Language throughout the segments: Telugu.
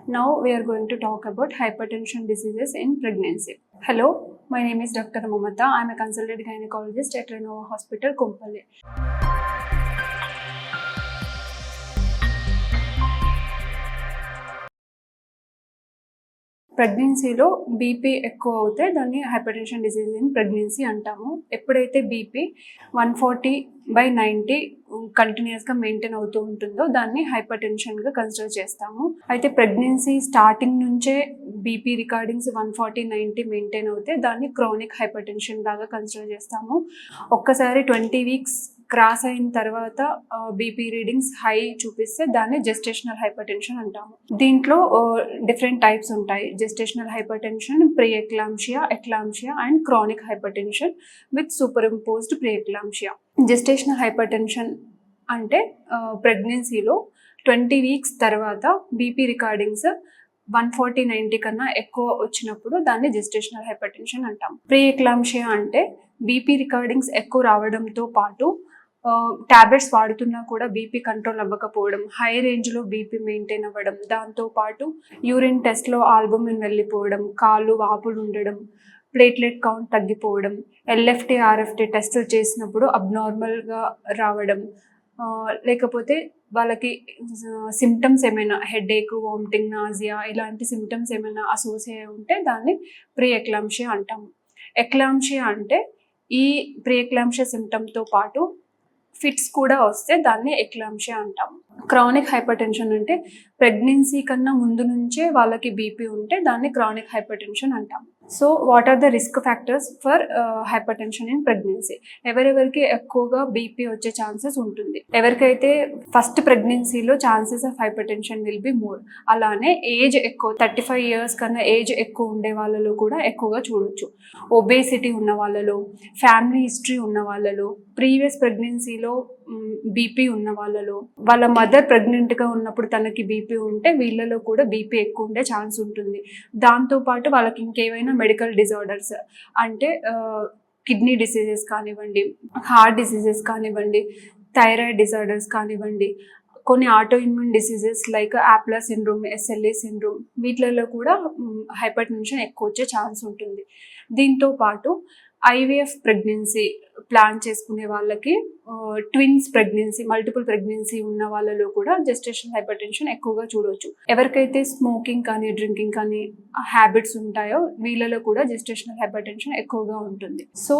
Now we are going to talk about hypertension diseases in pregnancy. Hello, my name is Dr. Mamata. I am a consultant gynecologist at Renova Hospital, Kumpally. ప్రెగ్నెన్సీలో బీపీ ఎక్కువ అవుతే దాన్ని హైపర్టెన్షన్ డిసీజ్ ఇన్ ప్రెగ్నెన్సీ అంటాము. ఎప్పుడైతే బీపీ 140/90 కంటిన్యూస్గా మెయింటైన్ అవుతూ ఉంటుందో దాన్ని హైపర్ టెన్షన్గా కన్సిడర్ చేస్తాము. అయితే ప్రెగ్నెన్సీ స్టార్టింగ్ నుంచే బీపీ రికార్డింగ్స్ 140/90 మెయింటైన్ అవుతే దాన్ని క్రానిక్ హైపర్ టెన్షన్ లాగా కన్సిడర్ చేస్తాము. ఒక్కసారి 20 వీక్స్ క్రాస్ అయిన తర్వాత బీపీ రీడింగ్స్ హై చూపిస్తే దాన్ని జెస్టేషనల్ హైపర్ టెన్షన్ అంటాము. దీంట్లో డిఫరెంట్ టైప్స్ ఉంటాయి. Gestational hyper tension, pre eclampsia and chronic hyper tension with super imposed pre eclampsia. Gestational hypertension అంటే ప్రెగ్నెన్సీలో 20 వీక్స్ తర్వాత బీపీ రికార్డింగ్స్ 140/90 కన్నా ఎక్కువ వచ్చినప్పుడు దాన్ని జెస్టేషనల్ హైపర్ టెన్షన్ అంటాం. ప్రీ ఎక్లాంషియా అంటే బీపీ రికార్డింగ్స్ ఎక్కువ రావడంతో పాటు టాబ్లెట్స్ వాడుతున్నా కూడా బీపీ కంట్రోల్ అవ్వకపోవడం, హై రేంజ్లో బీపీ మెయింటైన్ అవ్వడం, దాంతోపాటు యూరిన్ టెస్ట్లో ఆల్బుమిన్ వెళ్ళిపోవడం, కాళ్ళు వాపులు ఉండడం, ప్లేట్లెట్ కౌంట్ తగ్గిపోవడం, ఎల్ఎఫ్టీ ఆర్ఎఫ్టీ టెస్టులు చేసినప్పుడు అబ్నార్మల్గా రావడం, లేకపోతే వాళ్ళకి సిమ్టమ్స్ ఏమైనా హెడేక్, వామిటింగ్, నాజియా ఇలాంటి సిమ్టమ్స్ ఏమైనా అసోసియేట్ ఉంటే దాన్ని ప్రీ ఎక్లాంషియా అంటాము. ఎక్లాంషియా అంటే ఈ ప్రీ ఎక్లాంషియా సిమ్టమ్తో పాటు ఫిట్స్ కూడా వస్తే దాన్ని ఎక్లాంషియా అంటాము. క్రానిక్ హైపర్ టెన్షన్ అంటే ప్రెగ్నెన్సీ కన్నా ముందు నుంచే వాళ్ళకి బీపీ ఉంటే దాన్ని క్రానిక్ హైపర్ టెన్షన్ అంటాము. So what are the risk factors for hypertension in pregnancy? ఎవరెవరికి ఎక్కువగా బీపీ వచ్చే ఛాన్సెస్ ఉంటుంది? ఎవరికైతే ఫస్ట్ ప్రెగ్నెన్సీలో chances of hypertension will be more. అలానే ఏజ్ ఎక్కువ 35 years కన్నా ఏజ్ ఎక్కువ ఉండే వాళ్ళలో కూడా ఎక్కువగా చూడొచ్చు. ఒబేసిటీ ఉన్న వాళ్ళలో, ఫ్యామిలీ హిస్టరీ ఉన్న వాళ్ళలో, ప్రీవియస్ ప్రెగ్నెన్సీలో బీపీ ఉన్న వాళ్ళలో, వాళ్ళ మదర్ ప్రెగ్నెంట్గా ఉన్నప్పుడు తనకి బీపీ ఉంటే వీళ్ళలో కూడా బీపీ ఎక్కువ ఉండే ఛాన్స్ ఉంటుంది. దాంతోపాటు వాళ్ళకి ఇంకేమైనా మెడికల్ డిజార్డర్స్ అంటే కిడ్నీ డిసీజెస్ కానివ్వండి, హార్ట్ డిసీజెస్ కానివ్వండి, థైరాయిడ్ డిజార్డర్స్ కానివ్వండి, కొన్ని ఆటో ఇమ్యూన్ డిసీజెస్ లైక్ ఆప్లర్ సిండ్రోమ్, ఎస్ఎల్ఏ సిండ్రోమ్, వీటిలలో కూడా హైపర్ టెన్షన్ ఎక్కువ వచ్చే ఛాన్స్ ఉంటుంది. దీంతో పాటు ఐవీఎఫ్ ప్రెగ్నెన్సీ ప్లాన్ చేసుకునే వాళ్ళకి, ట్విన్స్ ప్రెగ్నెన్సీ, మల్టిపుల్ ప్రెగ్నెన్సీ ఉన్న వాళ్ళలో కూడా జెస్టేషనల్ హైపర్ టెన్షన్ ఎక్కువగా చూడవచ్చు. ఎవరికైతే స్మోకింగ్ కానీ డ్రింకింగ్ కానీ హ్యాబిట్స్ ఉంటాయో వీళ్ళలో కూడా జెస్టేషనల్ హైపర్ టెన్షన్ ఎక్కువగా ఉంటుంది. సో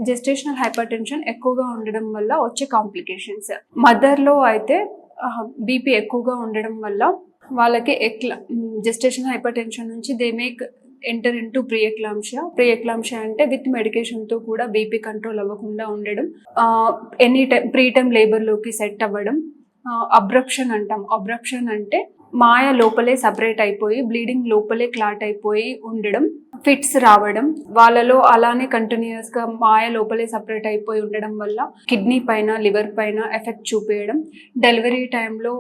జెస్టేషనల్ హైపర్ టెన్షన్ ఎక్కువగా ఉండడం వల్ల వచ్చే కాంప్లికేషన్స్, మదర్లో అయితే బీపీ ఎక్కువగా ఉండడం వల్ల వాళ్ళకి జెస్టేషనల్ హైపర్ టెన్షన్ నుంచి they make enter into preeclampsia అంటే విత్ మెడికేషన్తో కూడా బీపీ కంట్రోల్ అవ్వకుండా ఉండడం, ఎనీ టైం ప్రీ టైం లేబర్లోకి సెట్ అవ్వడం, అబ్రప్షన్ అంటాం. అబ్రప్షన్ అంటే మాయ లోపలే సపరేట్ అయిపోయి బ్లీడింగ్ లోపలే క్లాట్ అయిపోయి ఉండడం, ఫిట్స్ రావడం, వాళ్ళలో అలానే కంటిన్యూస్గా మాయ లోపలే సపరేట్ అయిపోయి ఉండడం వల్ల కిడ్నీ పైన, లివర్ పైన ఎఫెక్ట్ చూపించడం, డెలివరీ టైంలో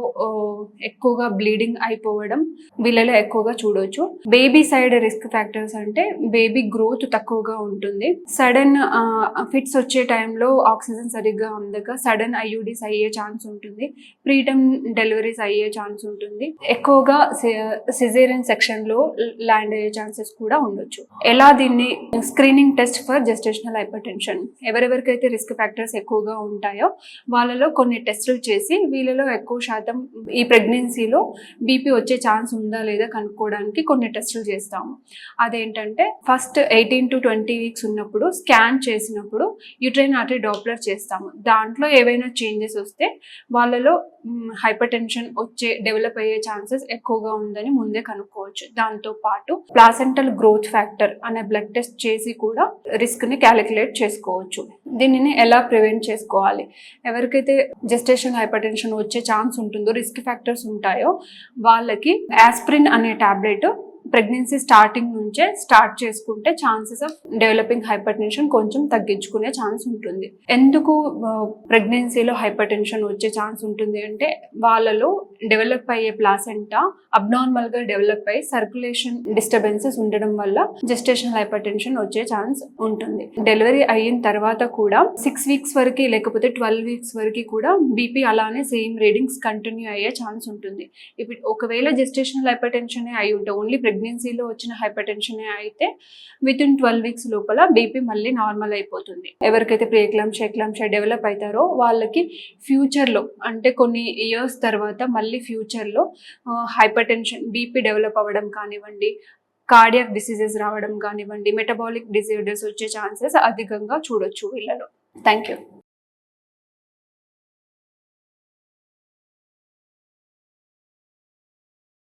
ఎక్కువగా బ్లీడింగ్ అయిపోవడం వీళ్ళలో ఎక్కువగా చూడవచ్చు. బేబీ సైడ్ రిస్క్ ఫ్యాక్టర్స్ అంటే బేబీ గ్రోత్ తక్కువగా ఉంటుంది, సడన్ ఫిట్స్ వచ్చే టైంలో ఆక్సిజన్ సరిగ్గా అందక సడన్ ఐయుడీస్ అయ్యే ఛాన్స్ ఉంటుంది, ప్రీటర్మ్ డెలివరీస్ అయ్యే ఛాన్స్ ఉంటుంది, ఎక్కువగా సిజేరియన్ సెక్షన్లో ల్యాండ్ అయ్యే ఛాన్సెస్ కూడా ఉండొచ్చు. ఎలా దీన్ని screening test for gestational hypertension, ఎవరెవరికైతే రిస్క్ ఫ్యాక్టర్స్ ఎక్కువగా ఉంటాయో వాళ్ళలో కొన్ని టెస్టులు చేసి వీళ్ళలో ఎక్కువ శాతం ఈ ప్రెగ్నెన్సీలో బీపీ వచ్చే ఛాన్స్ ఉందా లేదా కనుక్కోవడానికి కొన్ని టెస్టులు చేస్తాము. అదేంటంటే ఫస్ట్ 18 to 20 weeks ఉన్నప్పుడు స్కాన్ చేసినప్పుడు యూట్రైన్ ఆర్టరీ డాప్లర్ చేస్తాము. దాంట్లో ఏవైనా చేంజెస్ వస్తే వాళ్ళలో హైపర్ టెన్షన్ డెవలప్ అయ్యే ఛాన్సెస్ ఎక్కువగా ఉందని ముందే కనుక్కోవచ్చు. దాంతో పాటు ప్లాసెంటల్ గ్రోత్ ఫ్యాక్టర్ అనే బ్లడ్ టెస్ట్ చేసి కూడా రిస్క్ ని క్యాలిక్యులేట్ చేసుకోవచ్చు. దీనిని ఎలా ప్రివెంట్ చేసుకోవాలి? ఎవరికైతే జెస్టేషనల్ హైపర్ టెన్షన్ వచ్చే ఛాన్స్ ఉంటుందో, రిస్క్ ఫ్యాక్టర్స్ ఉంటాయో వాళ్ళకి ఆస్పిరిన్ అనే టాబ్లెట్ ప్రెగ్నెన్సీ స్టార్టింగ్ నుంచే స్టార్ట్ చేసుకుంటే chances of developing hyper tension కొంచెం తగ్గించుకునే ఛాన్స్ ఉంటుంది. ఎందుకు ప్రెగ్నెన్సీలో హైపర్ టెన్షన్ వచ్చే ఛాన్స్ ఉంటుంది అంటే వాళ్ళలో డెవలప్ అయ్యే ప్లాసెంటా అబ్నార్మల్ గా డెవలప్ అయ్యి సర్క్యులేషన్ డిస్టర్బెన్సెస్ ఉండడం వల్ల జెస్టేషనల్ హైపర్ టెన్షన్ వచ్చే ఛాన్స్ ఉంటుంది. డెలివరీ అయిన తర్వాత కూడా 6 వీక్స్ వరకు లేకపోతే 12 వీక్స్ వరకు కూడా బీపీ అలానే సేమ్ రీడింగ్స్ కంటిన్యూ అయ్యే ఛాన్స్ ఉంటుంది. ఇప్పుడు ఒకవేళ జెస్టేషనల్ హైపర్ టెన్షన్ అయి ఉంటే ఓన్లీ ప్రెగ్నెన్సీలో వచ్చిన హైపర్ టెన్షన్ అయితే వితిన్ 12 వీక్స్ లోపల బీపీ మళ్ళీ నార్మల్ అయిపోతుంది. ఎవరికైతే ప్రీఎక్లాంప్షియా డెవలప్ అవుతారో వాళ్ళకి ఫ్యూచర్లో అంటే కొన్ని ఇయర్స్ తర్వాత మళ్ళీ ఫ్యూచర్లో హైపర్ టెన్షన్ బీపీ డెవలప్ అవ్వడం కానివ్వండి, కార్డియాక్ డిసీజెస్ రావడం కానివ్వండి, మెటబాలిక్ డిజార్డర్స్ వచ్చే ఛాన్సెస్ అధికంగా చూడొచ్చు వీళ్ళలో. Thank you.